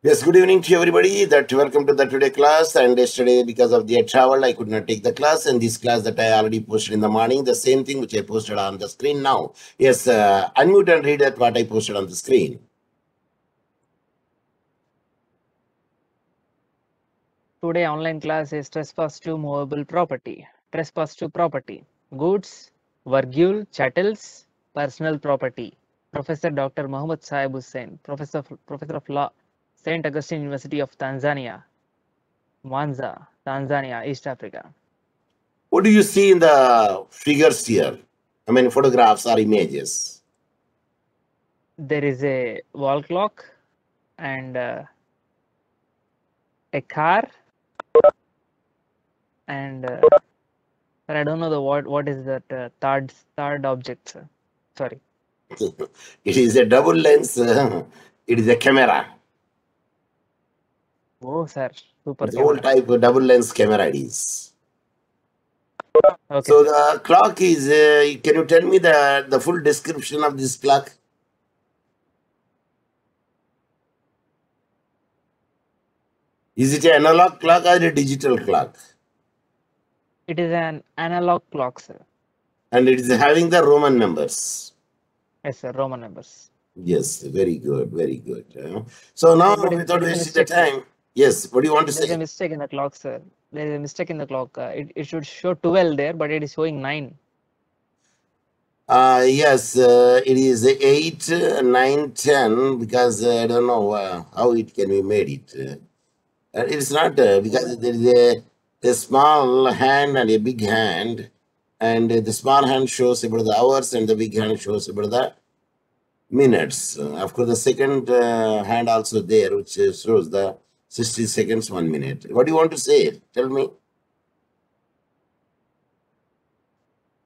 Yes, good evening to everybody. Welcome to the today class. And yesterday, because of the travel, I could not take the class. And this class that I already posted in the morning, the same thing which I posted on the screen now. Yes, unmute and read that what I posted on the screen. Today online class is trespass to movable property. Trespass to property. Goods, Virgule, chattels, personal property. Professor Dr. Muhammad Saib Hussain, Professor of Law, St. Augustine University of Tanzania, Mwanza, Tanzania, East Africa. What do you see in the figures here? I mean, photographs or images? There is a wall clock and a car and I don't know the what is that third object, sir. Sorry. It is a double lens. It is a camera. Oh, sir, super It's old camera. type of double lens camera it is. Okay, So sir. the clock is, can you tell me the full description of this clock? Is it an analog clock or a digital clock? It is an analog clock, sir. And it is having the Roman numbers. Yes, sir. Roman numbers. Yes, very good, very good. So now, But without there is a wasting the mistake, sir. time, yes, what do you want to There is a say? mistake in the clock, sir. There is a mistake in the clock. It should show 12 there, but it is showing 9. Yes, it is 8, 9, 10, because I don't know how it can be made it. It's not because there is a small hand and a big hand, and the small hand shows about the hours and the big hand shows about the minutes. Of course, the second hand also there, which shows the 60 seconds, 1 minute. What do you want to say? Tell me.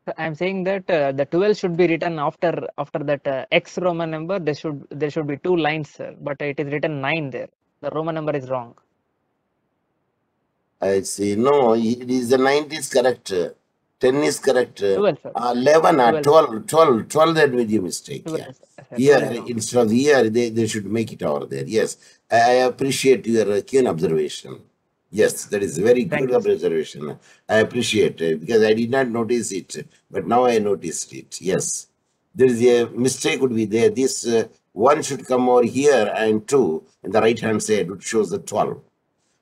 So I'm saying that the 12 should be written after that X Roman number. There should be 2 lines, sir. But it is written 9 there. The Roman number is wrong. I see. No, it is the 90 is correct. 10 is correct. 12, sir. 11, 12, 12, that will be a mistake. 12, Yeah. sir. Here, 12 is wrong. instead of here, they should make it over there. Yes. I appreciate your keen observation. Yes, that is very good observation. I appreciate it because I did not notice it, but now I noticed it. Yes. There is a mistake would be there. This one should come over here and 2 in the right hand side, which shows the 12.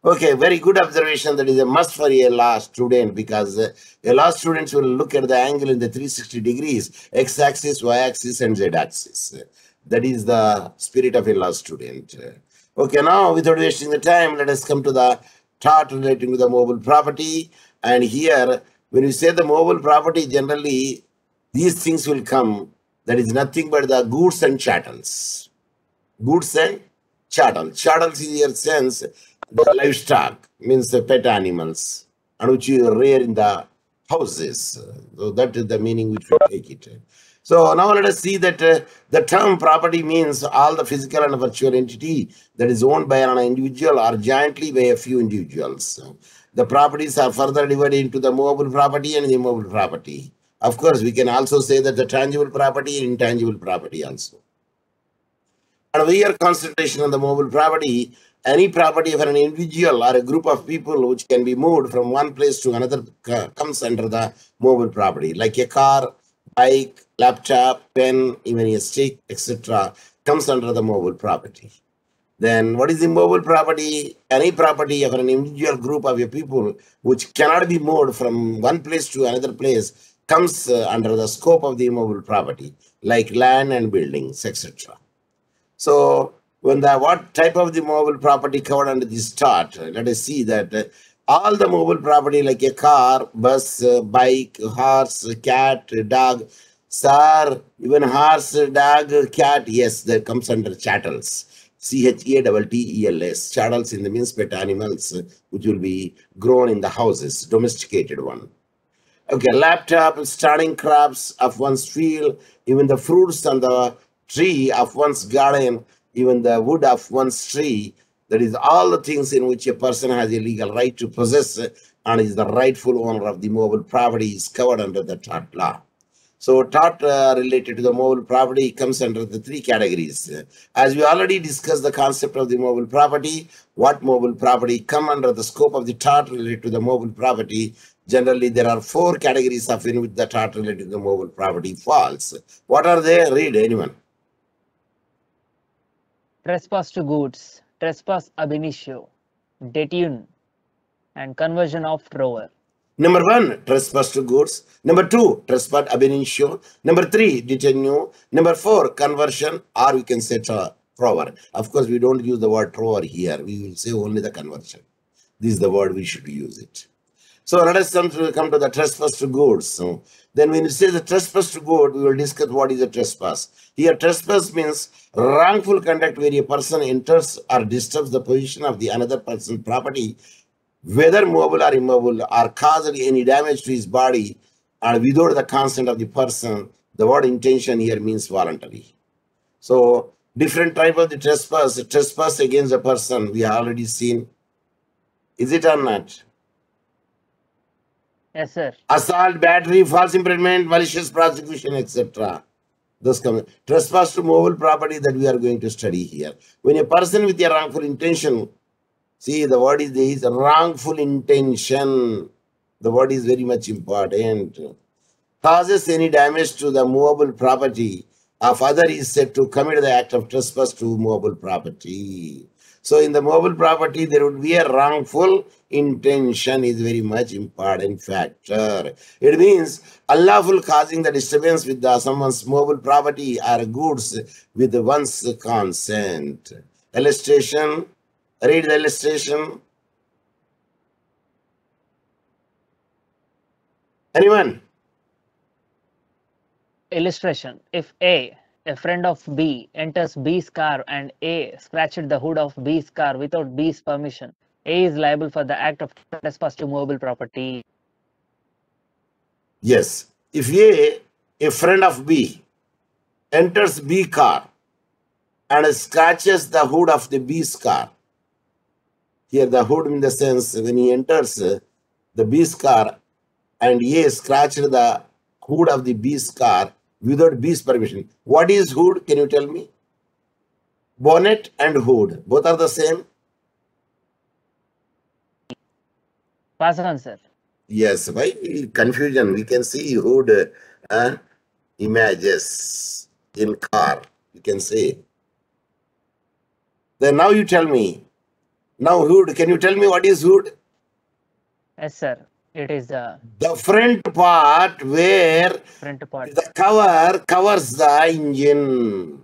Okay, very good observation. That is a must for a law student because a law students will look at the angle in the 360 degrees, x-axis, y-axis, and z-axis. That is the spirit of a law student. Okay, now without wasting the time, let us come to the thought relating to the mobile property. And here, when you say the mobile property, generally these things will come. That is nothing but the goods and chattels. Goods and chattels. Chattels in your sense the livestock means the pet animals and which you rear in the houses. So that is the meaning which we take it. So now let us see that the term property means all the physical and virtual entity that is owned by an individual or jointly by a few individuals. The properties are further divided into the movable property and the immovable property. Of course, we can also say that the tangible property and intangible property also. And we are concentration on the mobile property. Any property of an individual or a group of people which can be moved from one place to another comes under the mobile property, like a car, bike, laptop, pen, even a stick, etc., comes under the mobile property. Then what is the mobile property? Any property of an individual group of a people which cannot be moved from one place to another place comes under the scope of the mobile property, like land and buildings, etc. So when what type of the mobile property covered under this chart, let us see that all the mobile property like a car, bus, bike, horse, cat, dog, sir, even horse, dog, cat, yes, that comes under chattels. CHATTELS, chattels in the means pet animals which will be grown in the houses, domesticated one. Okay, laptop, starting crops of one's field, even the fruits on the tree of one's garden, even the wood of one's tree. That is all the things in which a person has a legal right to possess and is the rightful owner of the mobile property is covered under the tort law. So tort related to the movable property comes under the three categories. As we already discussed the concept of the movable property, what movable property come under the scope of the tort related to the movable property. Generally, there are four categories of in which the tort related to the movable property falls. What are they? Read, anyone. Trespass to goods, trespass ab initio, detuition, and conversion of trover. Number one, trespass to goods. Number two, trespass ab initio. Number three, detenue. Number four, conversion, or we can say trover. Of course, we don't use the word trover here. We will say only the conversion. This is the word we should use it. So let us come to the trespass to goods. So then when you say the trespass to good, we will discuss what is a trespass. Here, trespass means wrongful conduct where a person enters or disturbs the position of the another person's property, whether movable or immovable, or caused any damage to his body, and without the consent of the person. The word intention here means voluntary. So different type of the trespass against a person we have already seen. Is it or not? Yes, sir. Assault, battery, false imprisonment, malicious prosecution, etc. Those come. Trespass to movable property that we are going to study here. When a person with a wrongful intention, see the word is wrongful intention. The word is very much important. Causes any damage to the movable property of other is said to commit the act of trespass to movable property. So in the movable property, there would be a wrongful intention is very much important factor. It means unlawful causing the disturbance with someone's movable property or goods with one's consent. Illustration. Read the illustration. Anyone? Illustration. If A friend of B, enters B's car and A scratched the hood of B's car without B's permission, A is liable for the act of trespass to movable property. Yes. If a friend of B, enters B car and scratches the hood of the B's car. Here the hood in the sense when he enters the B's car and A scratched the hood of the B's car without B's permission. What is hood? Can you tell me? Bonnet and hood. Both are the same? Pass on, sir. Yes. Why confusion? We can see hood images in car. You can say. Then now you tell me. Now hood. Can you tell me what is hood? Yes, sir. It is the front part where front part. the cover covers the engine.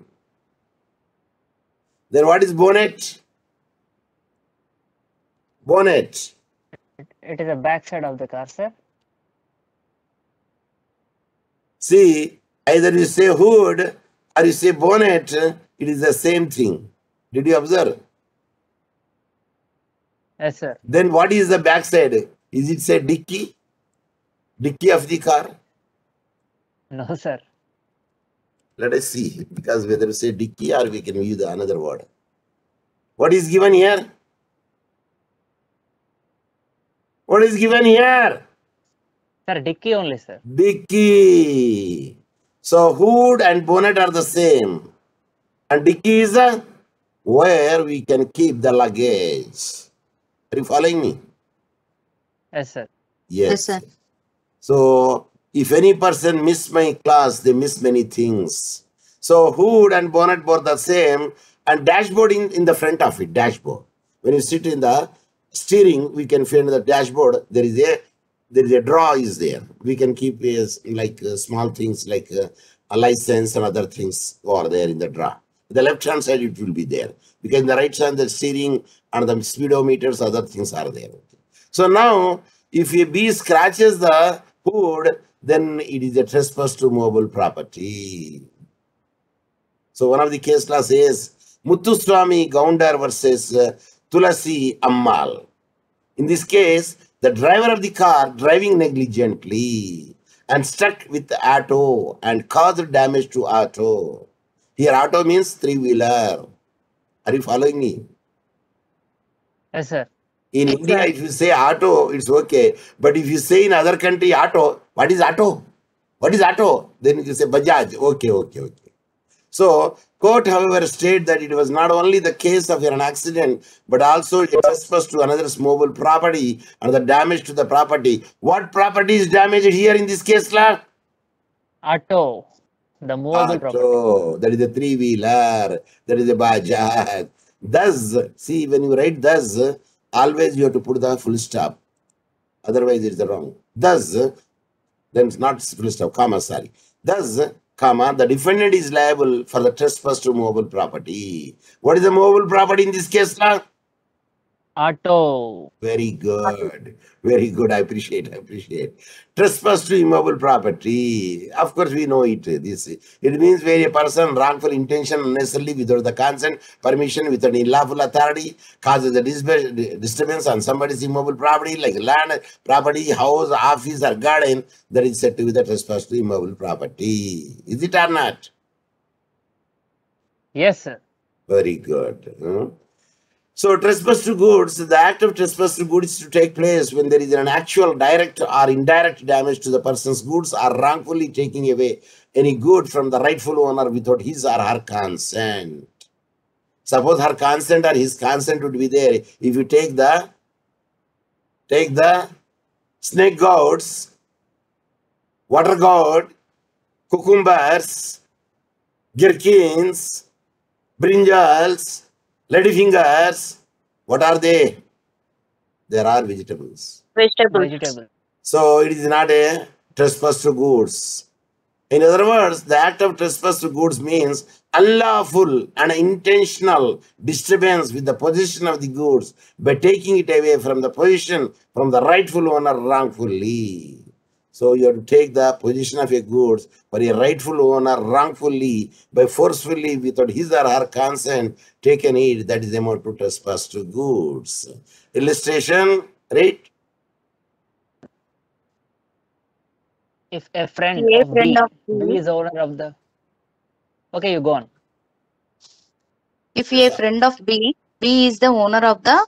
Then what is bonnet? Bonnet. It is the back side of the car, sir. See, either you say hood or you say bonnet, it is the same thing. Did you observe? Yes, sir. Then what is the back side? Is it say dicky? Dicky of the car? No, sir. Let us see, because whether we say dicky or we can use the another word. What is given here? What is given here? Sir, dicky only, sir. Dicky. So hood and bonnet are the same. And dicky is where we can keep the luggage. Are you following me? Yes, sir. Yes. Yes, sir. So if any person miss my class, they miss many things. So hood and bonnet both the same, and dashboard in the front of it, dashboard. When you sit in the steering, we can find the dashboard. There is a drawer is there. We can keep small things like a license and other things are there in the drawer. The left hand side it will be there, because in the right hand the steering and the speedometers, other things are there. So now, if a bee scratches the hood, then it is a trespass to movable property. So one of the case law says, Muthuswamy Gounder versus Tulasi Ammal. In this case, the driver of the car driving negligently and struck with the auto and caused damage to auto. Here auto means three-wheeler. Are you following me? Yes, sir. In India, if you say auto, it's okay. But if you say in other country auto, what is auto? What is auto? Then you say Bajaj. Okay. So, court, however, stated that it was not only the case of an accident, but also a trespass to another's movable property and the damage to the property. What property is damaged here in this case, law? Auto, the movable property. Auto. That is a three-wheeler. That is a Bajaj. Thus, see, when you write thus, always you have to put the full stop. Otherwise, it's wrong. Thus, then it's not full stop, comma, sorry. Thus, comma, the defendant is liable for the trespass to movable property. What is the movable property in this case, law? Auto. Very good. Very good. I appreciate. Trespass to immobile property. Of course, we know it. It means where a person wrongful intention unnecessarily without the consent, permission, without unlawful authority causes a disturbance on somebody's immobile property like land, property, house, office, or garden. That is said to be the trespass to immobile property. Is it or not? Yes, sir. Very good. So, trespass to goods, the act of trespass to goods is to take place when there is an actual direct or indirect damage to the person's goods or wrongfully taking away any good from the rightful owner without his or her consent. Suppose her consent or his consent would be there. If you take the snake gourds, water gourd, cucumbers, gherkins, brinjals, ladyfingers, what are they? There are vegetables. Vegetable. So it is not a trespass to goods. In other words, the act of trespass to goods means unlawful and intentional disturbance with the possession of the goods by taking it away from the possession from the rightful owner wrongfully. So you have to take the possession of a goods for a rightful owner wrongfully by forcefully without his or her consent taken it. That is amount to trespass to goods. Illustration, right? If a friend A of friend B, of B B. is owner of the. Okay, you go on. If a friend of B, B is the owner of the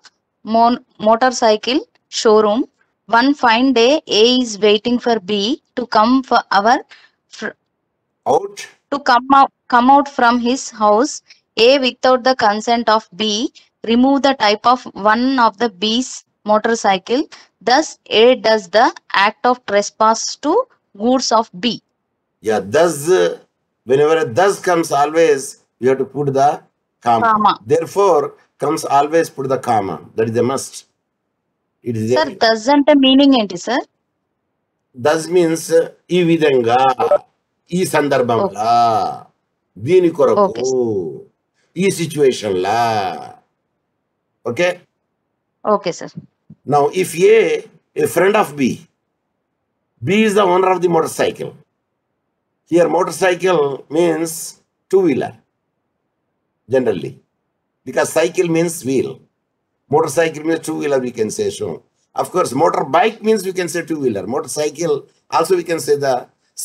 motorcycle showroom. One fine day, A is waiting for B to come for Out. to come out from his house. A, without the consent of B, remove the type of one of the B's motorcycle. Thus, A does the act of trespass to goods of B. Yeah, thus, whenever a thus comes, always you have to put the comma. Comma. Therefore, comes always put the comma. That is a must. It is Sir, doesn't a meaning enti, sir? thus means ఈ విధంగా ఈ సందర్భంలో దీని కొరకు ఈ situation law. Okay? Okay, sir. Now, if a friend of B is the owner of the motorcycle. Here, motorcycle means two-wheeler, generally. Because cycle means wheel. Motorcycle means two-wheeler, we can say so. Of course, motorbike means we can say two-wheeler. Motorcycle, also we can say the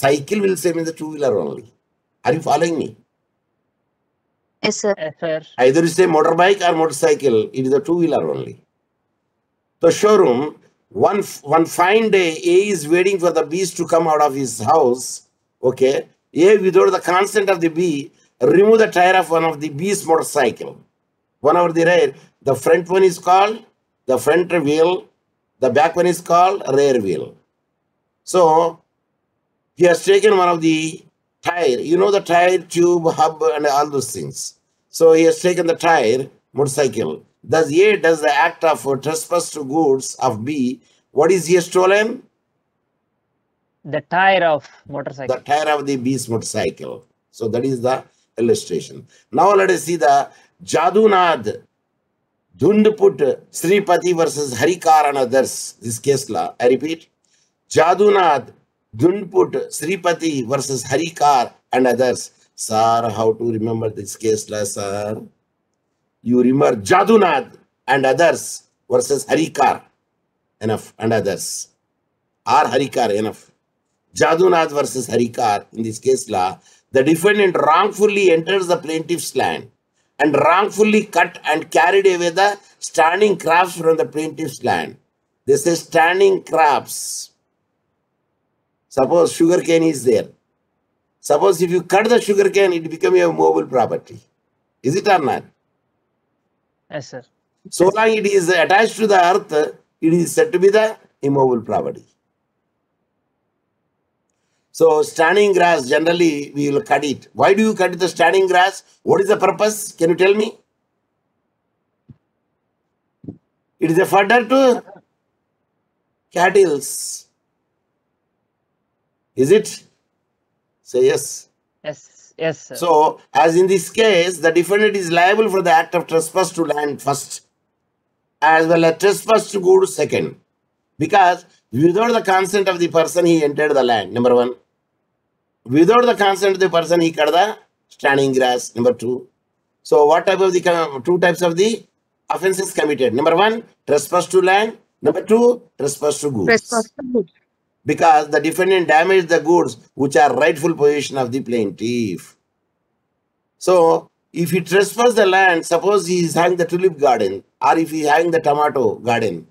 cycle will say means the two-wheeler only. Are you following me? Yes, sir. Yes, sir. Either you say motorbike or motorcycle, it is a two-wheeler only. The showroom, one fine day, A is waiting for the B's to come out of his house. Okay. A, without the consent of the B, remove the tire of one of the B's motorcycle. One over the rear. The front one is called the front wheel. The back one is called rear wheel. So, he has taken one of the tire. You know the tire, tube, hub, and all those things. So, he has taken the tire, motorcycle. Thus, A does the act of trespass to goods of B. What is he stolen? The tire of motorcycle. The tire of the B's motorcycle. So that is the illustration. Now let us see the Jadunad Dhundput Sripati versus Harikar and others. This case law. I repeat. Jadunad Dhundput Sripati versus Harikar and others. Sir, how to remember this case law, sir? You remember Jadunad and others versus Harikar. Enough. And others. Or Harikar. Enough. Jadunad versus Harikar. In this case law, the defendant wrongfully enters the plaintiff's land and wrongfully cut and carried away the standing crops from the plaintiff's land. They say standing crops. Suppose sugar cane is there. Suppose if you cut the sugar cane, it becomes a movable property. Is it or not? Yes, sir. So long it is attached to the earth, it is said to be the immovable property. So standing grass, generally we will cut it. Why do you cut the standing grass? What is the purpose? Can you tell me? It is a fodder to cattle. Is it? Say yes. Yes, yes, sir. So, as in this case, the defendant is liable for the act of trespass to land first, as well as trespass to goods second, because without the consent of the person he entered the land, number one. Without the consent of the person he cut the standing grass, number two. So what type of the two types of the offenses committed? Number one, trespass to land. Number two, trespass to goods. Trespass to goods. Because the defendant damaged the goods which are rightful possession of the plaintiff. So if he trespassed the land, suppose he is having the tulip garden, or if he is having the tomato garden,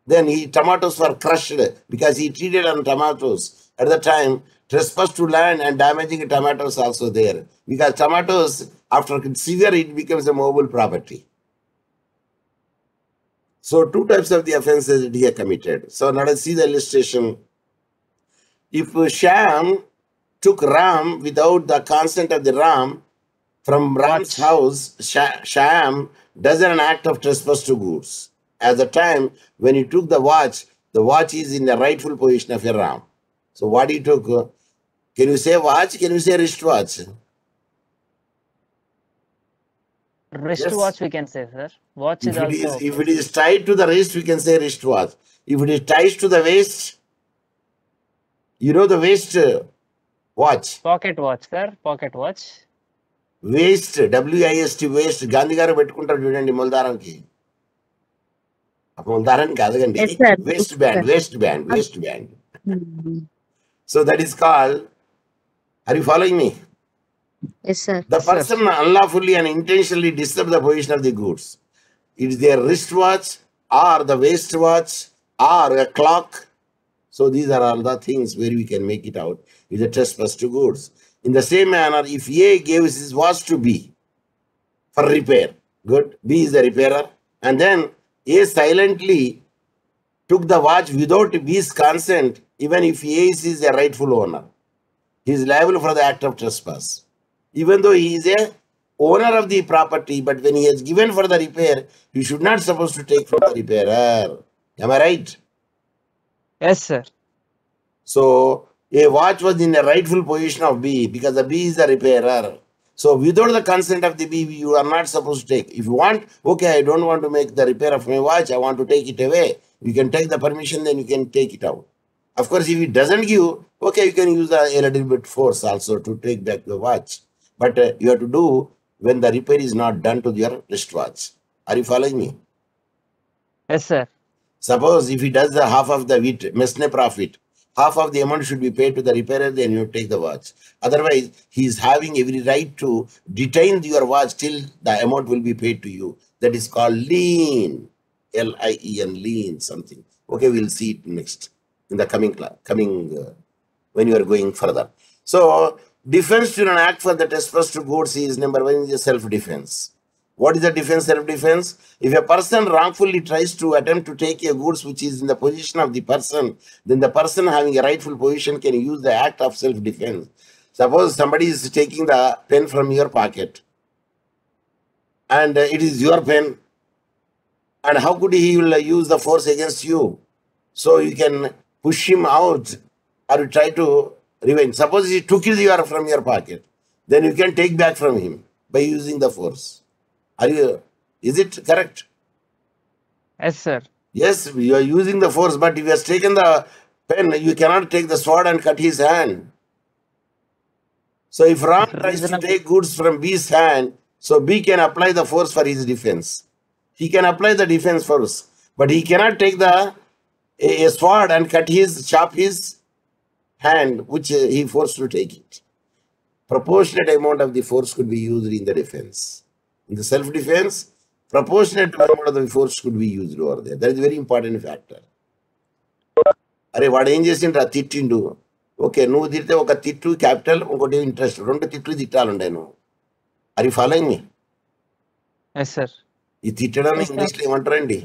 then tomatoes were crushed because he treated on tomatoes. At the time, trespass to land and damaging tomatoes also there. Because tomatoes, after severe, it becomes a movable property. So two types of the offenses that he had committed. So now let's see the illustration. If Shyam took Ram without the consent of the Ram from Ram's house, Shyam does an act of trespass to goods. At the time when he took the watch is in the rightful position of a Ram. So what he took, can you say watch? Can you say wristwatch? Wristwatch we can say, sir. Watch is also. If it is tied to the wrist, we can say wristwatch. If it is tied to the waist, you know the waist watch. Pocket watch, sir. Pocket watch. Waist, WIST, waist. Gandhi garu పెట్టుకుంటారు చూడండి మొలదారంకి. మొలదారం కాదుగండి. Waistband. So that is called, are you following me? Yes, sir. The person unlawfully and intentionally disturb the position of the goods. It is their wristwatch or the waist watch or a clock. So these are all the things where we can make it out. It's a trespass to goods. In the same manner, if A gave his watch to B for repair, good, B is the repairer, and then A silently took the watch without B's consent, even if A is a rightful owner, he is liable for the act of trespass. Even though he is a owner of the property, but when he has given for the repair, he should not supposed to take from the repairer. Am I right? Yes, sir. So a watch was in the rightful position of B because the B is the repairer. So without the consent of the B, you are not supposed to take. If you want, okay, I don't want to make the repair of my watch, I want to take it away. You can take the permission, then you can take it out. Of course, if it doesn't give, okay, you can use a little bit force also to take back the watch. But you have to do when the repair is not done to your wristwatch. Are you following me? Yes, sir. Suppose if he does the half of the mesne profit, half of the amount should be paid to the repairer, then you take the watch. Otherwise, he is having every right to detain your watch till the amount will be paid to you. That is called lien. L-I-E-N, lien, something. Okay, we'll see it next in the coming class, when you are going further. So, defense to an act for the trespass to goods is number one is self-defense. What is the defense, self-defense? If a person wrongfully tries to attempt to take a goods which is in the position of the person, then the person having a rightful position can use the act of self-defense. Suppose somebody is taking the pen from your pocket and it is your pen, and how could he will use the force against you? So you can push him out or you try to revenge. Suppose he took it from your pocket, then you can take back from him by using the force. Is it correct? Yes, sir. Yes, you are using the force, but if he has taken the pen, you cannot take the sword and cut his hand. So if Ram tries to take goods from B's hand, so B can apply the force for his defense. He can apply the defense force, but he cannot take a sword and chop his hand, which he forced to take it. Proportionate amount of the force could be used in the defense. In the self-defense, proportionate amount of the force could be used over there. That is a very important factor. Are what ఏం చేసిండ్రు తిట్టిండు okay, నువ్వు తిడితే ఒక తిట్టు capital, ఇంకోటి interest, 2 తిట్లు తిట్టాలండే నువ్వు. Are you following me? Yes sir. ఈ తిట్టడాన్ని Yes, sir. ఇంగ్లీష్లో ఏమంటారండి?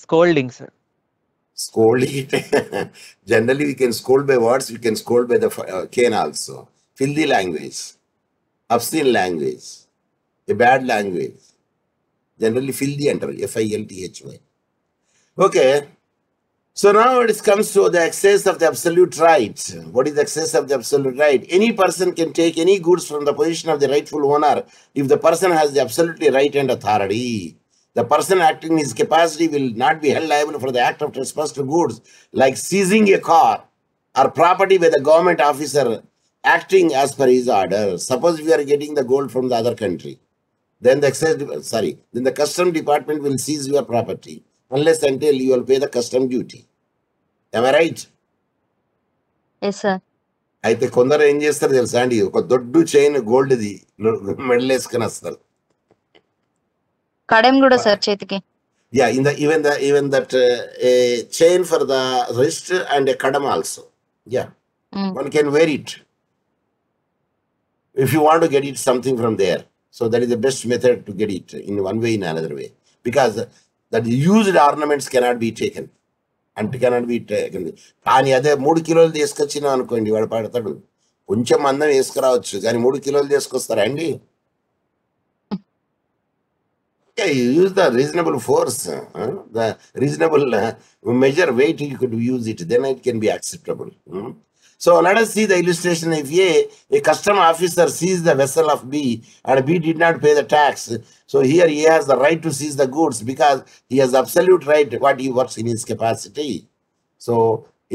Scolding sir. Scolding it. Generally, we can scold by words, we can scold by the cane also. Filthy language, obscene language, a bad language. Generally, filthy enter, Filthy. Okay. So now it comes to the excess of the absolute right. What is the excess of the absolute right? Any person can take any goods from the position of the rightful owner if the person has the absolutely right and authority. The person acting in his capacity will not be held liable for the act of trespass to goods, like seizing a car or property by the government officer acting as per his order. Suppose we are getting the gold from the other country, then the custom department will seize your property unless until you will pay the custom duty. Am I right? Yes, sir. అయితే కొందరు ఏం చేస్తారు తెలుసా అండి, ఒక దొడ్డు chain గోల్డ్ది medal వేసుకొని వస్తారు. కడెం కూడా సార్ చేతికి. Yeah, even that a chain for the wrist and a kadam also. Yeah, one can wear it if you want to get it something from there. So that is the best method to get it in one way in another way, because that used ornaments cannot be taken and cannot be taken. కానీ అదే 3 కిలోలు తీసుకొచ్చినా అనుకోండి, వాడు పడతాడు. కొంచెం మందం వేసుకురావచ్చు, కానీ 3 కిలోలు తీసుకొస్తారా అండి? Yeah, you use the reasonable force, the reasonable measure weight, you could use it, then it can be acceptable. So let us see the illustration. If a custom officer sees the vessel of B and B did not pay the tax, so here he has the right to seize the goods because he has absolute right what he works in his capacity. So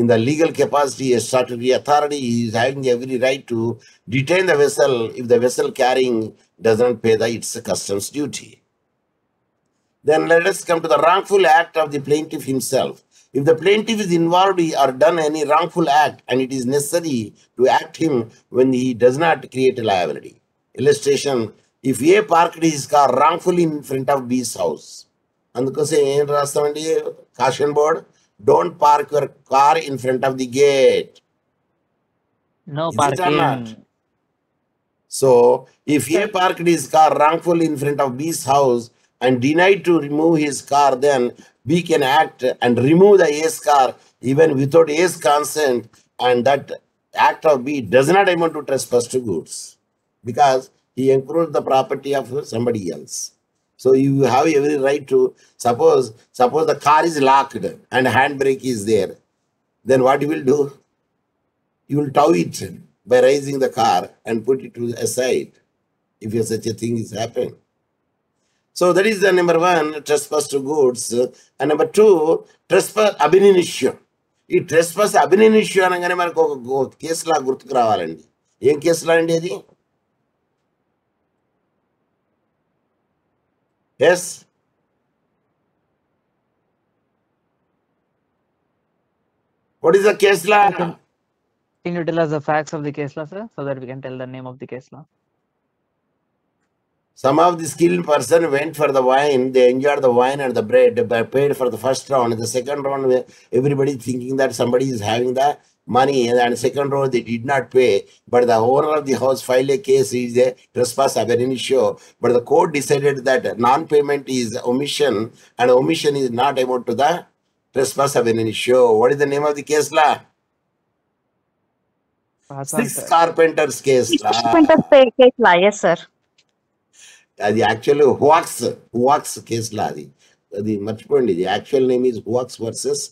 in the legal capacity, a statutory authority, he is having every right to detain the vessel if the vessel carrying doesn't pay its customs duty. Then let us come to the wrongful act of the plaintiff himself. If the plaintiff is involved or done any wrongful act and it is necessary to act him when he does not create a liability. Illustration, if A parked his car wrongfully in front of B's house. అందుకోసం ఏం రాస్తామండి, caution board, don't park your car in front of the gate. No Is it or not? parking. So if A parked his car wrongfully in front of B's house and denied to remove his car, then B can act and remove the A's car even without A's consent, and that act of B does not amount to trespass to goods because he encroached the property of somebody else. So you have every right to, suppose the car is locked and handbrake is there, then what you will do? You will tow it by raising the car and put it to the side if such a thing is happening. So that is the number 1, trespass to goods. And number 2, trespass ab initio. ఈ trespass ab initio అనగానే మనకు ఒక కేసులా గుర్తుకు రావాలండి. ఏం కేసులా అండి అది? Yes. What is the case law? Can you tell us the facts of the case law, sir, so that we can tell the name of the case law? Some of the skilled person went for the wine, they enjoyed the wine and the bread, they paid for the first round. The second round, everybody thinking that somebody is having the money, and second round they did not pay. But the owner of the house filed a case, is a trespass ab initio. But the court decided that non-payment is omission, and omission is not amount to the trespass ab initio. What is the name of the case law? Six Carpenters case law. Case law, yes, sir. అది actually Huax కేసులా, అది మర్చిపోండి. The actual name is Huax versus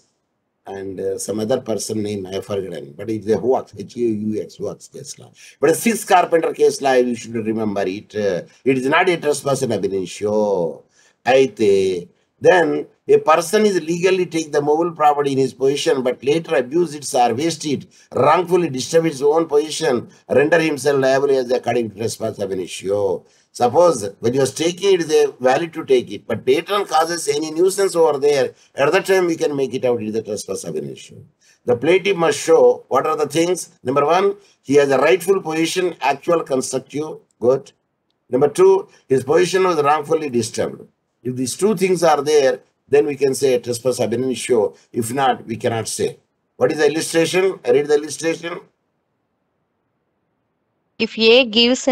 and some other person name I forgotten, but it's a Huax, HUAX, Huax కేసులా. But 6 carpenter కేసులా, you should remember it. It is not a trespass ab initio. అయితే then a person is legally take the movable property in his possession but later abuse it or waste it, wrongfully disturb its own possession, render himself liable as according to trespass ab initio. Suppose when you are taking it, is a valid to take it, but later on causes any nuisance over there, at that time we can make it out, it is the trespass ab initio. The plaintiff must show what are the things. Number 1, he has a rightful possession, actual constructive good. Number 2, his possession was wrongfully disturbed. If these 2 things are there, then we can say trespass ab initio. If not, we cannot say. What is the illustration? Read the illustration. If A gives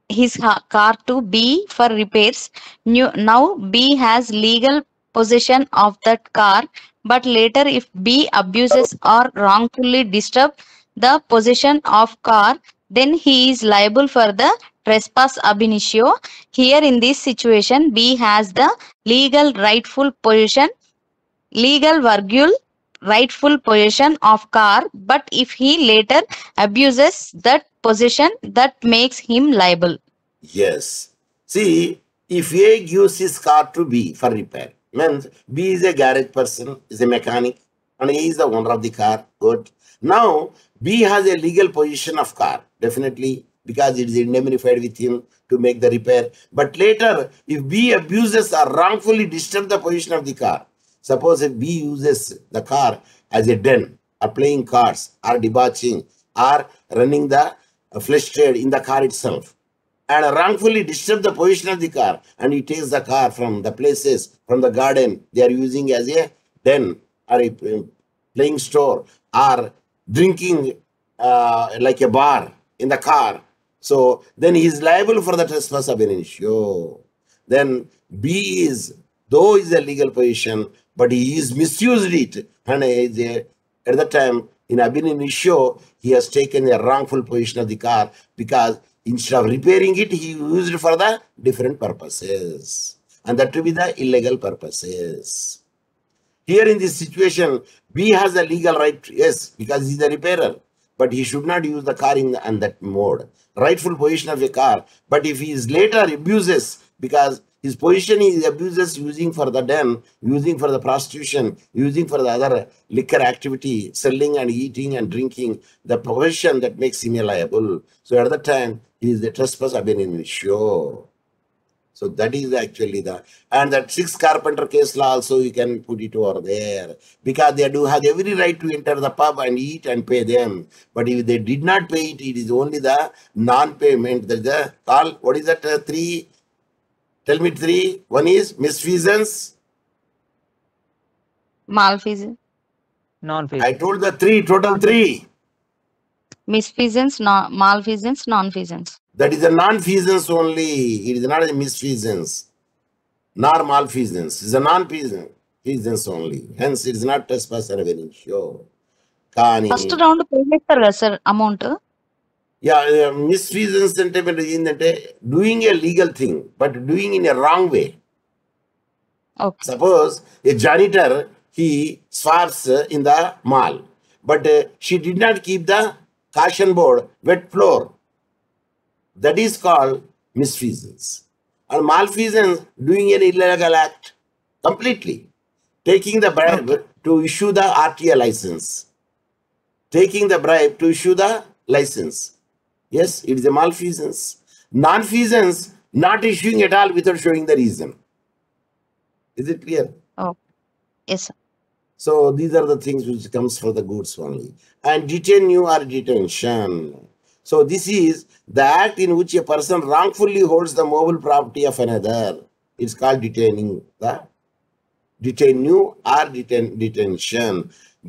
his car to B for repairs, now B has legal possession of that car, but later if B abuses or wrongfully disturbs the possession of car, then he is liable for the trespass ab initio. Here in this situation, B has the legal rightful possession, legal virgule rightful possession of car, but if he later abuses that possession, that makes him liable. Yes. See, if A gives his car to B for repair, means B is a garage person, is a mechanic, and A is the owner of the car. Good. Now, B has a legal possession of car, definitely, because it is indemnified with him to make the repair. But later, if B abuses or wrongfully disturbs the position of the car, suppose if B uses the car as a den, or playing cards, or debauching, or running the flesh trade in the car itself, and wrongfully disturb the position of the car, and he takes the car from the places, from the garden they are using as a den or a playing store, or drinking like a bar in the car. So then he is liable for the trespass ab initio. Then B is, though is a legal position, but he is misused it, and at the time in ab initio he has taken a wrongful position of the car, because instead of repairing it, he used it for the different purposes, and that to be the illegal purposes. Here in this situation, B has a legal right, yes, because he is the repairer, but he should not use the car in that mode. Rightful position of a car, but if he is later abuses, because his position is abuses using for the den, using for the prostitution, using for the other liquor activity, selling and eating and drinking, the position that makes him liable. So at the time, he is the trespass ab initio. So that is actually the, and that 6 carpenter case law also you can put it over there, because they do have every right to enter the pub and eat and pay them. But if they did not pay it, it is only the non-payment. That the call, what is that 3? Tell me 3. One is misfeasance. Malfeasance. I Non-feasance. told the 3, total 3. Misfeasance, malfeasance, nonfeasance. That is a non-feasance only. It is not a misfeasance, nor malfeasance. It is a non-feasance only. Hence, it is not trespass ab initio. Kani. First round pay చేస్తారు కదా sir amount. Yeah, misfeasance sentiment is doing a legal thing, but doing in a wrong way. Okay. Suppose a janitor, he swaps in the mall, but she did not keep the caution board, wet floor. That is called misfeasance. And malfeasance, doing an illegal act completely. Taking the bribe to issue the RTA license. Taking the bribe to issue the license. Yes, it is a malfeasance. Non-feasance, not issuing at all without showing the reason. Is it clear? Yes sir. So these are the things which comes for the goods only. And detain you or detention. So this is the act in which a person wrongfully holds the movable property of another. It's called detaining. The detain you or detention.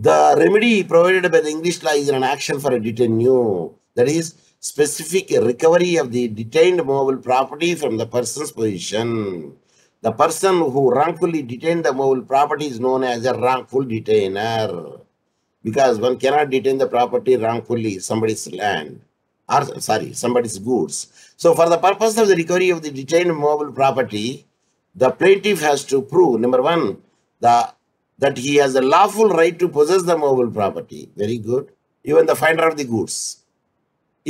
The remedy provided by the English law is an action for a detain you. That is specific recovery of the detained movable property from the person's possession. The person who wrongfully detained the movable property is known as a wrongful detainer, because one cannot detain the property wrongfully, somebody's land, or sorry, somebody's goods. So for the purpose of the recovery of the detained movable property, the plaintiff has to prove, number 1, that he has a lawful right to possess the movable property. Very good. Even the finder of the goods.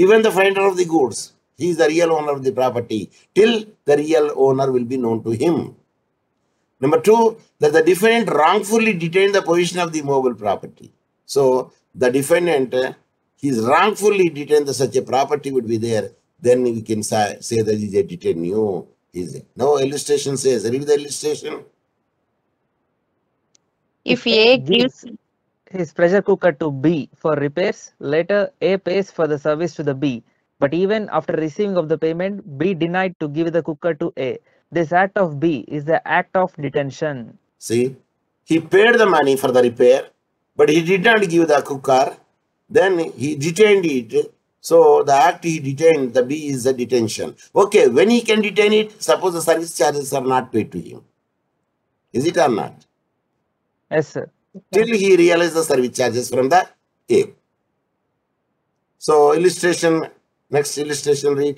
Even the finder of the goods. He is the real owner of the property till the real owner will be known to him. Number 2, that the defendant wrongfully detained the possession of the movable property. So the defendant, he is wrongfully detained such a property would be there. Then we can say that he is a detainee. No illustration says. Read the illustration. If A gives his pressure cooker to B for repairs, later A pays for the service to the B, but even after receiving of the payment, B denied to give the cooker to A. This act of B is the act of detention. See, he paid the money for the repair, but he did not give the cooker. Then he detained it. So the act he detained, the B is the detention. Okay, when he can detain it, suppose the service charges are not paid to him. Is it or not? Yes, sir. Till he realizes the service charges from the A. So illustration, next illustration read.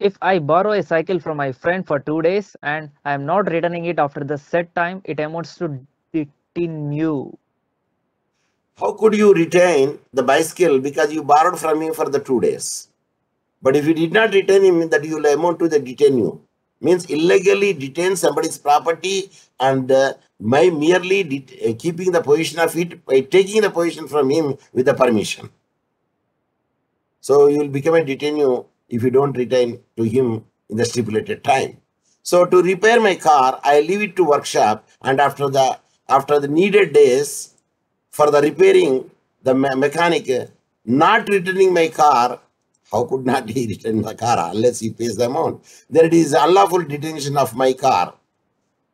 If I borrow a cycle from my friend for 2 days and I am not returning it after the set time, it amounts to detenue. How could you retain the bicycle because you borrowed from him for the 2 days? But if you did not retain him, that you will amount to the detenue. Means illegally detain somebody's property and by merely keeping the position of it, by taking the position from him with the permission. So you will become a detenue if you don't retain to him in the stipulated time. So to repair my car, I leave it to workshop, and after the needed days for the repairing, the mechanic not returning my car. How could not he return the car unless he pays the amount? Then it is unlawful detention of my car,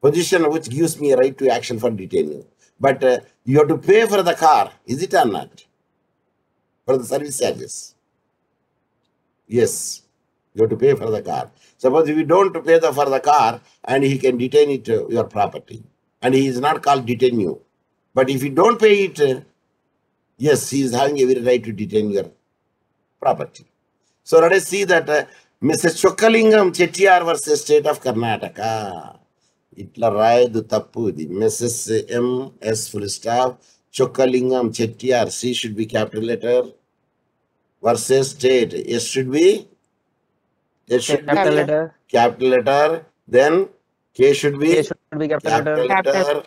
position which gives me a right to action for detention. But you have to pay for the car, is it or not? For the service charges. Yes, you have to pay for the car. Suppose if you don't pay for the car and he can detain it, your property, and he is not called detain you. But if you don't pay it, yes, he is having every right to detain your property. So let us see that Mrs. Chokkalingam Chettiar versus State of Karnataka. Itla Rayadu Tappu, Mrs. M.S. full stop, Chokkalingam Chettiar, C should be capital letter, versus state. S should be? S should be capital letter. Then K should be? Capital letter.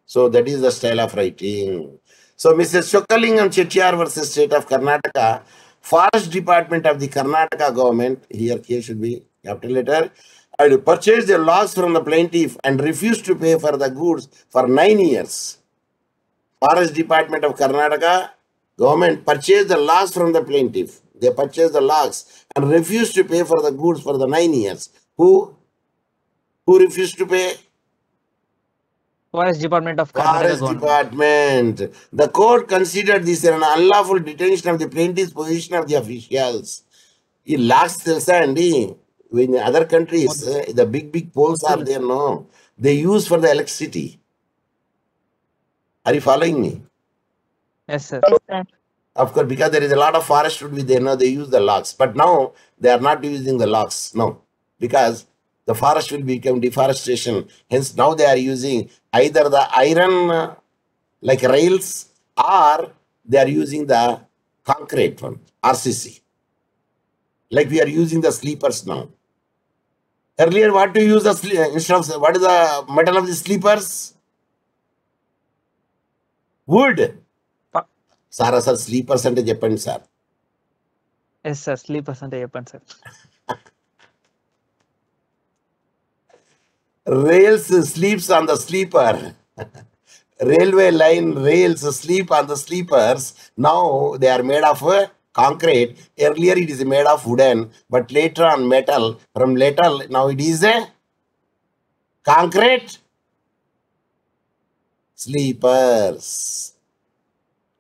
So that is the style of writing. So Mrs. Chokkalingam Chettiar versus State of Karnataka, Forest Department of the Karnataka government, here K should be capital letter, and purchased the logs from the plaintiff and refused to pay for the goods for 9 years. Forest Department of Karnataka government purchased the logs from the plaintiff. They purchased the logs and refused to pay for the goods for the 9 years. Who refused to pay? Forest Department of Karnataka Forest Department. The court considered this an unlawful detention of the plaintiff's position of the officials. It lacks Sandy. In other countries, the big poles are there, no. They use for the electricity. Are you following me? Yes, sir. Of course, because there is a lot of forest would be there, no, they use the logs. But now they are not using the logs, no. Because the forest will become deforestation. Hence, now they are using either the iron like rails, or they are using the concrete one, RCC. Like we are using the sleepers now. Earlier, what to use the instead of what is the metal of the sleepers? Wood. Sara sir, sleepers ante cheppandi sir. Yes, sir. Sleepers ante cheppandi sir. Rails sleeps on the sleeper. Railway line rails sleep on the sleepers. Now they are made of concrete. Earlier it is made of wooden, but later on metal. From metal, now it is a concrete sleepers.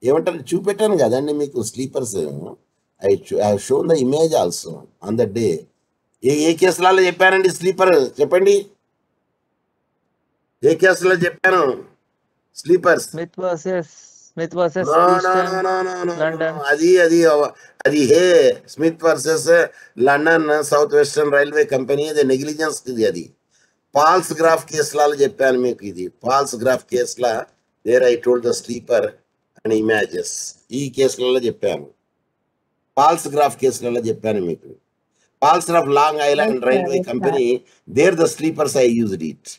ఏమంటారు చూపెట్టాను కదండి మీకు sleepers. I shown the image also on the day. ఏ కేసులలో చెప్పానండి sleeper చెప్పండి, ఏ కేసులో చెప్పాను స్లీపర్స్? స్మిత్ వర్సెస్ అది hey Smith versus London South Western Railway Company, అది నెగ్లిజెన్స్ ఇది. అది పాల్స్ గ్రాఫ్ కేసులలో చెప్పాను మీకు. ఇది పాల్స్ గ్రాఫ్ కేసులా there I told the sleeper and images. ఈ కేసులలో చెప్పాను, పాల్స్ గ్రాఫ్ కేసులలో చెప్పాను మీకు. Palsgraf Long Island Railway Company, there the sleepers I used it.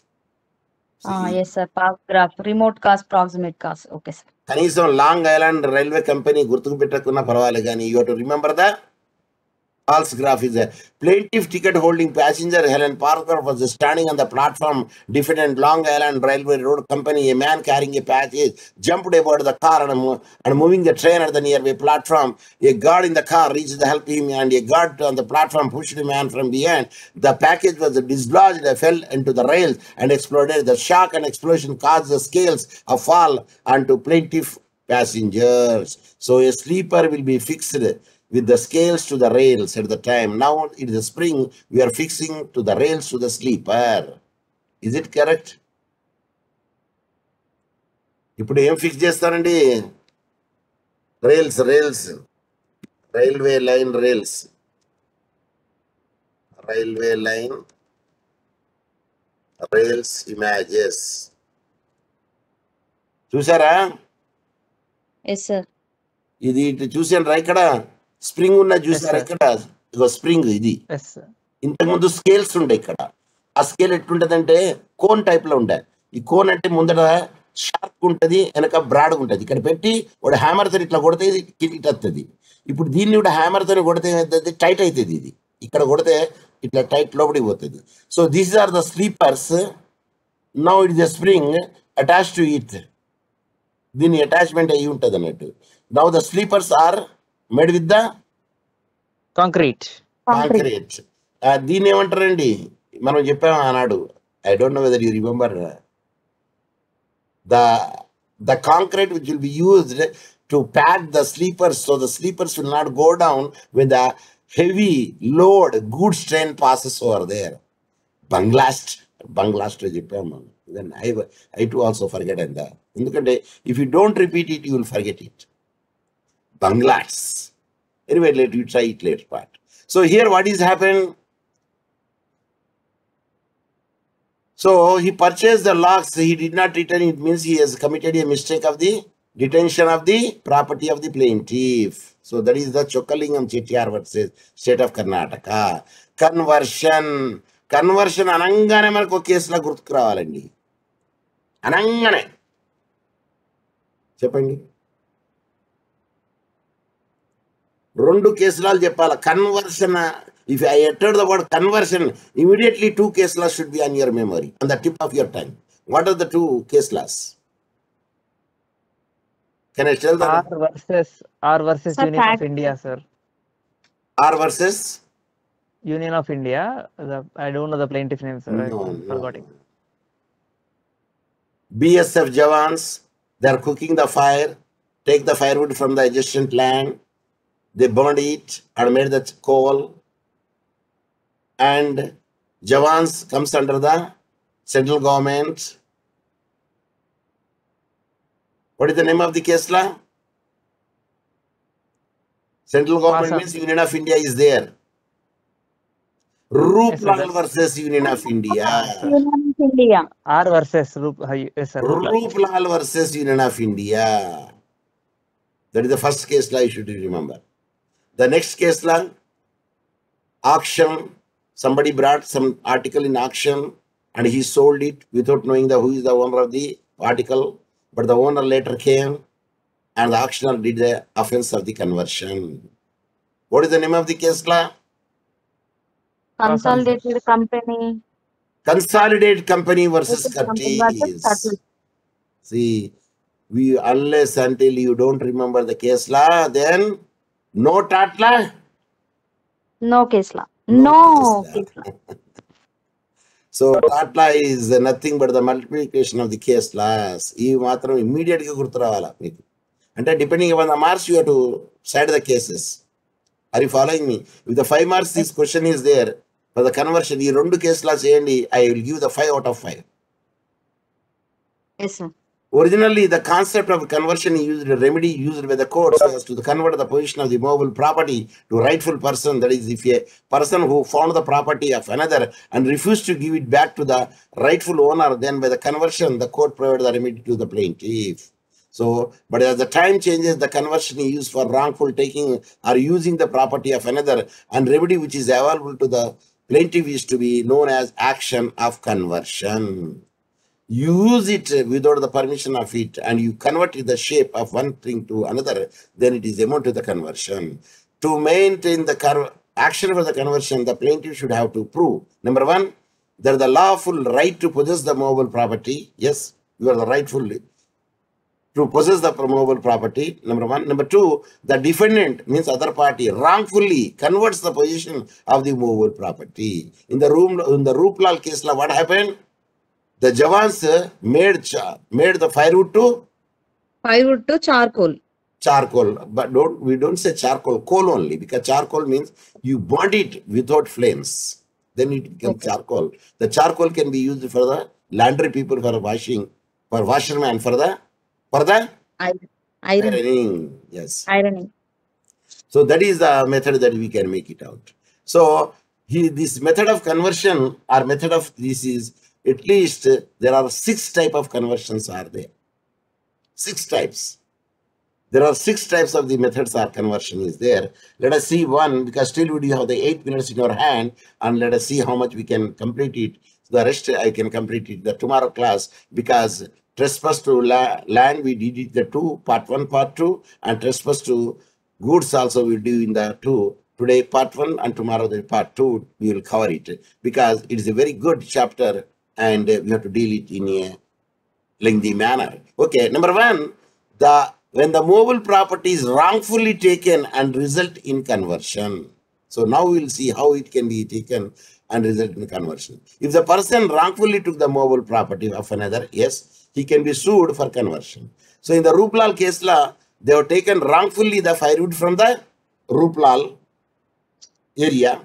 Yes, sir. Path graph, remote cast, proximate cast. Okay, sir. కనీసం long Island Railway company గుర్తుకు పెట్టకున్నా పర్వాలేదు, కానీ you to remember the False graph is a plaintiff ticket holding passenger Helen Parker was standing on the platform defendant Long Island Railway Road Company. A man carrying a package jumped aboard the car and moving the train at the nearby platform. A guard in the car reached to help him, and a guard on the platform pushed the man from behind. The package was dislodged, fell into the rails and exploded. The shock and explosion caused the scales of fall onto plaintiff passengers. So a sleeper will be fixed with the scales to the rails at the time. Now it is a spring, we are fixing to the rails to the sleeper. Is it correct? ఇప్పుడు ఏం fix చేస్తారండి? Rails railway line rails images చూసారా? Yes, sir. ఇది ఇటు చూసాను ఇక్కడ spring ఉన్న చూసారా? ఇక్కడ ఇదో స్ప్రింగ్ ఇది. Yes, sir. ఇంతకుముందు స్కేల్స్ ఉండే ఇక్కడ. ఆ స్కేల్ ఎట్లుంటదంటే కోన్ టైప్ లో ఉండే. ఈ కోన్ అంటే ముందర షార్ప్ ఉంటది, వెనక బ్రాడ్ ఉంటది. ఇక్కడ పెట్టి ఒక హ్యామర్ తో ఇట్లా కొడితే ఇది కిందికి వస్తుంది. ఇప్పుడు దీన్ని కూడా హ్యామర్ తో కొడితే ఏమవుతుంది? టైట్ అవుతుంది. ఇది ఇక్కడ కొడితే ఇట్లా టైట్ లోపలికి పోతుంది. So these are the sleepers. Now it is the spring attach to it. దీని అటాచ్మెంట్ అయ్యి ఉంటుంది అన్నట్టు. నౌ ద స్లీపర్స్ ఆర్ మేడ్ విత్ ద Concrete. కాంక్రీట్. దీన్ని ఏమంటారండి? మనం చెప్పాము ఆనాడు. I don't know whether you remember the concrete which will be used to pack the sleepers, so the sleepers will not go down when the heavy load goods train passes over there. Banglast చెప్పాము. Then I too also forget that. ఎందుకంటే if you don't repeat it, you will forget it. Bangladesh. Anyway, let you try it later part. So here what is happened? So he purchased the locks, he did not return. It means he has committed a mistake of the detention of the property of the plaintiff. So that is the Chokalingam Chettiar versus State of Karnataka. Conversion అనగానే మనకు ఒక కేసులా గుర్తుకు రావాలండి. అనగానే చెప్పండి. 2 కేసులు చెప్పాలి. Conversion. If I uttered the word conversion, immediately 2 case laws should be on your memory, on the tip of your tongue. What are the 2 case laws? Can I tell them? R versus Sir, Union of fact. India, sir. R versus? Union of India. I don't know the plaintiff name, sir. No. I forgot it. BSF Jawans, they are cooking the fire, take the firewood from the adjacent land, they burned it and made the coal. And Jawans comes under the central government. What is the name of the case law? Central government means Union of India is there. Rooplal versus Union of India. India. R versus yes, sir. Rooplal versus Union of India. That is the first case law you should remember. The next case law, auction. Somebody brought some article in auction and he sold it without knowing who is the owner of the article. But the owner later came and the auctioneer did the offense of the conversion. What is the name of the case law? Consolidated company. Consolidated company versus Company Curtis. versus Curtis. See, unless until you don't remember the case law, then no tatla. No case law. No case law. So tatla is nothing but the multiplication of the case laws. ఈ మాత్రం immediate గా గుర్తు రావాలా మీకు. అంటే depending upon the marks you have to cite the cases. Are you following me? If the 5 marks this question is there for the conversion, ఈ 2 case laws చేయండి, I will give the 5 out of 5. Yes, sir. Originally, the concept of conversion used a remedy used by the courts was to convert the position of the movable property to rightful person. That is, if a person who found the property of another and refused to give it back to the rightful owner, then by the conversion, the court provided the remedy to the plaintiff. So, but as the time changes, the conversion is used for wrongful taking or using the property of another, and remedy which is available to the plaintiff is to be known as action of conversion. Use it without the permission of it, and you convert the shape of one thing to another, then it is amount to the conversion. To maintain the action for the conversion, the plaintiff should have to prove, number one, there is the lawful right to possess the movable property. Yes, you are the rightful to possess the movable property, number one. Number two, the defendant, means other party, wrongfully converts the possession of the movable property. In the Ruplal case, what happened? The Javans made the firewood to Firewood to charcoal. charcoal, but we don't say charcoal, coal only, because charcoal means you burn it without flames, then it becomes Okay. charcoal. The charcoal can be used for the laundry people, for washing, for washerman, for the Iron. ironing. Yes. Ironing. So that is the method that we can make it out. So this method of conversion or method of this is, at least there are 6 type of conversions are there. 6 types. There are 6 types of the methods or conversion is there. Let us see one, because still we have the 8 minutes in our hand, and let us see how much we can complete it. The rest I can complete it the tomorrow class, because trespass to land we did it the 2, part 1, part 2, and trespass to goods also we do in the 2. Today part 1 and tomorrow the part 2 we will cover it, because it is a very good chapter and we have to deal it in a lengthy manner. Okay, number 1, when the movable property is wrongfully taken and result in conversion. So now we will see how it can be taken and result in conversion. If the person wrongfully took the movable property of another, yes, he can be sued for conversion. So in the Ruplal case law, they have taken wrongfully the firewood from the Ruplal area.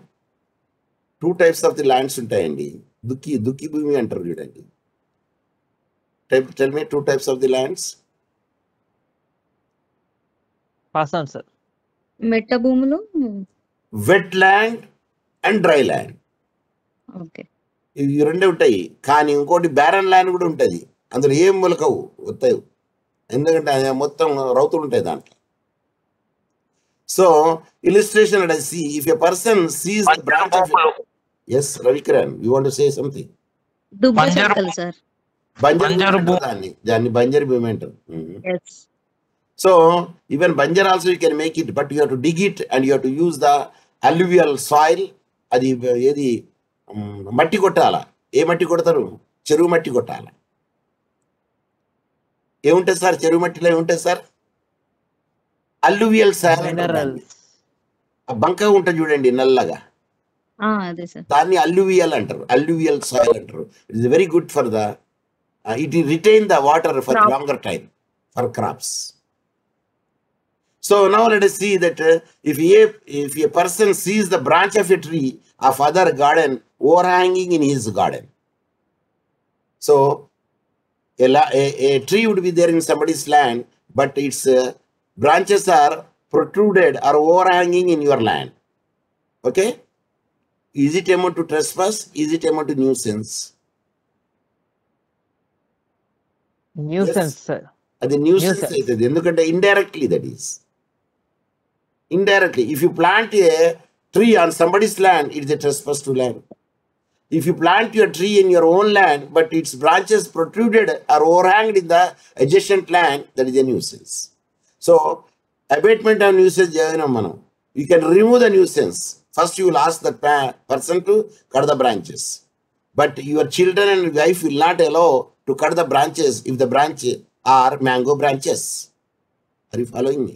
2 types of the lands ఉంటాయండి. దుక్కి భూమి అంటారు చూడండి. Tell me 2 types of the lands. Pass on, sir. మెట్ట భూములు. Wetland and dry land. Okay. ఇవి 2 ఉంటాయి. కానీ ఇంకోటి బ్యారన్ ల్యాండ్ కూడా ఉంటుంది. అందులో ఏం మొలకవు వస్తాయి, ఎందుకంటే మొత్తం రౌతులు ఉంటాయి దాంట్లో. So illustration, let us see. If a person sees the branch of... Yes, Ravikran, you want to say something? దుబ్బ చెక్కలు సార్. బంజరు దాన్ని బంజరు భూమి అంటారు. Yes. So even banjar also you can make it, but you have to dig it and you have to use the alluvial soil. అది ఏది మట్టి కొట్టాలా. ఏ మట్టి కొడతారు? చెరువు మట్టి కొట్టాలా. ఏముంటుంది సార్ చెరువు మట్టిలో? ఏముంటుంది సార్? అల్లువియల్ సాయిల్. బంక ఉంటుంది చూడండి నల్లగా, అదే సార్. దాన్ని అల్లువియల్ అంటారు. అల్లువియల్ సాయిల్ అంటారు. It is very good for the it retain the water for longer time for crops. So now let us see that if a person sees the branch of a tree of other garden overhanging in his garden. So a tree would be there in somebody's land, but its branches are protruded or overhanging in your land. Okay? Is it amount to trespass? Is it amount to nuisance? Nuisance, sir. అది nuisance అవుతుంది, ఎందుకంటే indirectly that is indirectly. If you plant a tree on somebody's land, it is a trespass to land. If you plant your tree in your own land, but its branches protruded or overhanged in the adjacent land, that is a nuisance. So abatement of nuisance, you can remove the nuisance. First you will ask that person to cut the branches, but your children and wife will not allow to cut the branches if the branches are mango branches. Are you following me?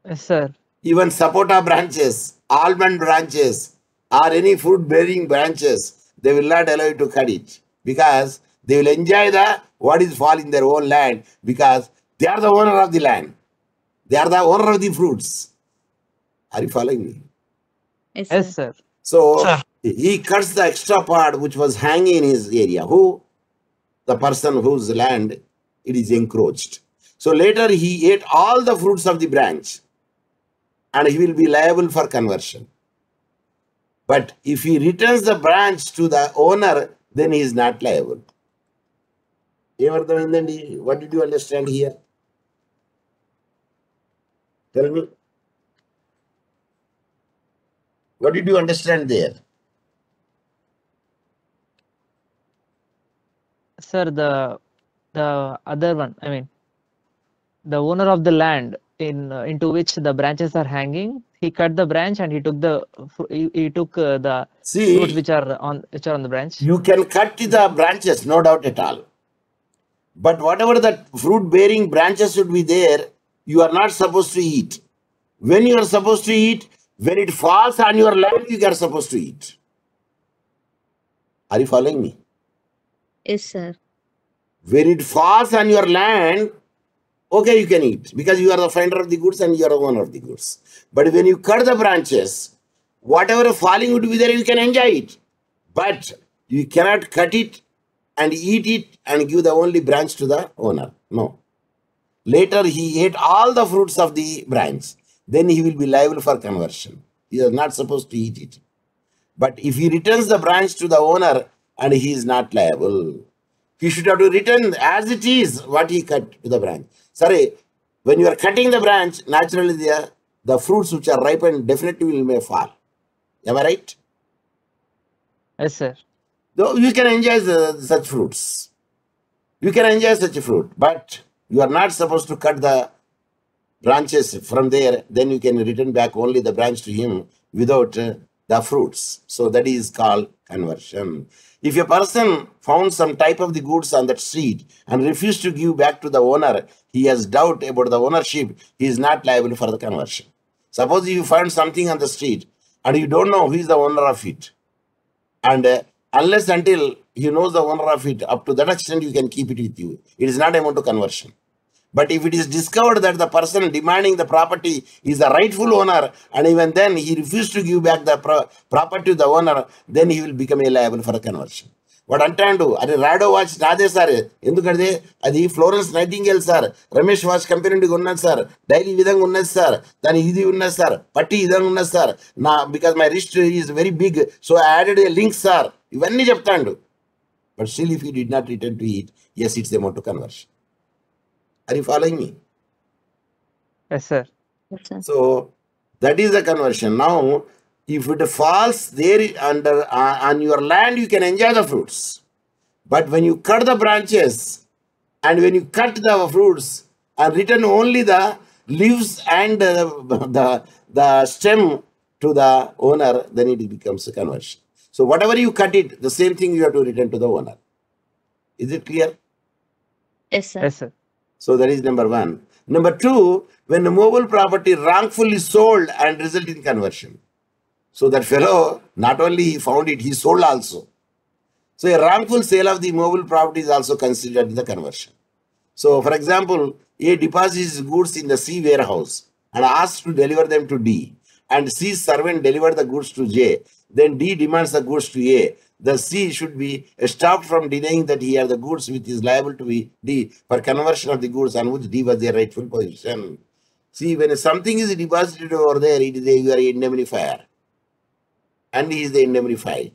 Yes, sir. Even sapota branches, almond branches, or any fruit bearing branches, they will not allow you to cut it, because they will enjoy what is fall in their own land, because they are the owner of the land. They are the owner of the fruits. Are you following me? Yes, sir. So he cuts the extra part which was hanging in his area. Who? The person whose land it is encroached. So later he ate all the fruits of the branch, and he will be liable for conversion. But if he returns the branch to the owner, then he is not liable. What did you understand here? Tell me. What did you understand there? Sir, the other one, I mean, the owner of the land into which the branches are hanging. He cut the branch and he took the the fruits See, which are on the branch. you can cut the branches, no doubt at all. But whatever the fruit bearing branches should be there, you are not supposed to eat. When you are supposed to eat, when it falls on your land, you are supposed to eat. Are you following me? Yes, sir. When it falls on your land, okay, you can eat because you are the finder of the goods and you are the owner of the goods. But when you cut the branches, whatever falling would be there, you can enjoy it. But you cannot cut it and eat it and give the only branch to the owner. No. Later, he ate all the fruits of the branch. Then he will be liable for conversion. He is not supposed to eat it. But if he returns the branch to the owner and he is not liable, he should have to return as it is what he cut to the branch. Sorry, when you are cutting the branch, naturally the fruits which are ripened definitely may fall. Am I right? Yes, sir. Though you can enjoy such fruits. You can enjoy such a fruit, but you are not supposed to cut the branches from there. Then you can return back only the branch to him without the fruits. So that is called conversion. If a person found some type of the goods on that street and refused to give back to the owner, he has doubt about the ownership, he is not liable for the conversion. Suppose you find something on the street and you don't know who is the owner of it. And unless until you know the owner of it, up to that extent you can keep it with you. It is not amount to conversion. But if it is discovered that the person demanding the property is the rightful owner, and even then he refused to give back the property to the owner, then he will become liable for a conversion. What అంటాడు అరే రాడో watch నాదే sir ఎందుకంటే అది Florence nightingale sir Ramesh watch company నుండి ఉన్నది sir daily ఈ విధంగా ఉన్నది సార్ దాని ఇది ఉన్నది సార్ పట్టి ఈ విధంగా ఉన్నది సార్ నా because my wrist is very big so I added a link sir ఇవన్నీ చెప్తాడు but still if you did not return to it yes it's amount to conversion. Are you following me? Yes, sir. Yes, sir. So that is the conversion. Now, if it falls there under on your land, you can enjoy the fruits. But when you cut the branches and when you cut the fruits and return only the leaves and the stem to the owner, then it becomes a conversion. So whatever you cut it, the same thing you have to return to the owner. Is it clear? Yes, sir. Yes, sir. So that is number one. Number two, when the movable property wrongfully sold and result in conversion. So that fellow, not only he found it, he sold also. So a wrongful sale of the movable property is also considered the conversion. So for example, A deposits his goods in the C warehouse and asks to deliver them to D. And C's servant delivered the goods to J. Then D demands the goods to A. The C should be stopped from denying that he had the goods which is liable to be D for conversion of the goods on which D was their rightful position. See, when something is deposited over there, it is you are indemnifier. And he is the indemnified.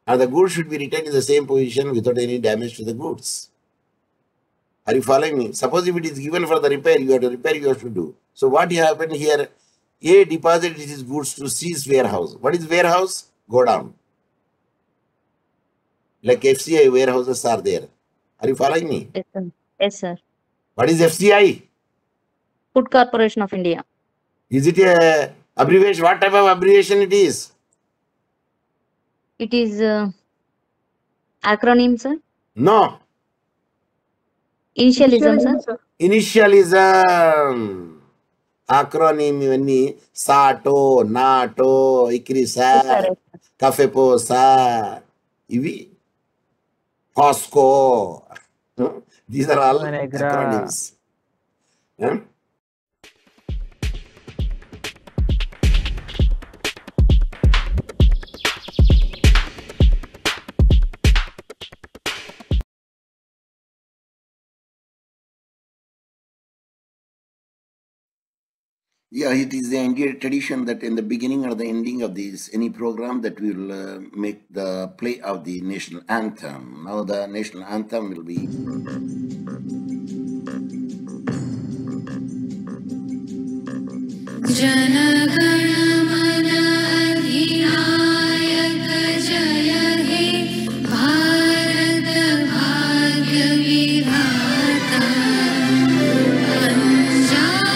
And the goods should be retained in the same position without any damage to the goods. Are you following me? Suppose if it is given for the repair, you have to repair, you have to do. So what happened here? A deposited his goods to C's warehouse. What is warehouse? Go down. Like FCI warehouses are there. Are you following me? Yes, sir. Yes, sir. What is FCI? Food Corporation of India. Is it a abbreviation? What type of abbreviation it is? It is acronym, sir. No. Initialism, sir. Initialism. Acronym ఇవన్నీ SEATO NATO ICRISAT Yes, sir. COFEPOSA ఇవి కాస్కో these are all Manegra. acronyms. Huh? Yeah, it is the Indian tradition that in the beginning or the ending of any program that we will make the play of the national anthem. Now the national anthem will be. Jana Gana Mana अधिनायक जय हे भारत भाग्य विधाता पंजाब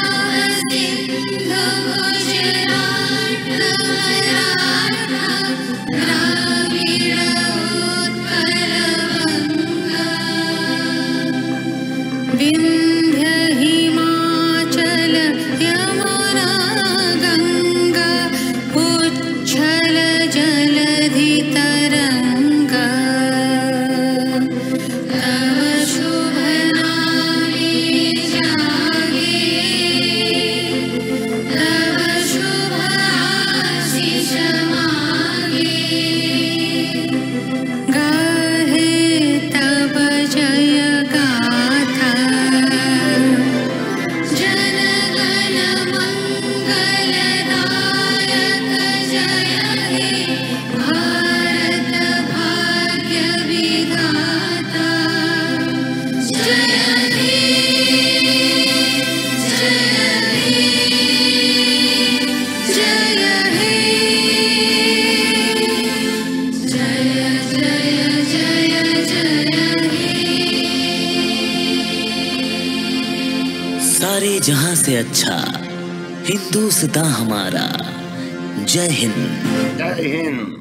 ये जहां से अच्छा हिंदुस्तां हमारा। जय हिंद। जय हिंद।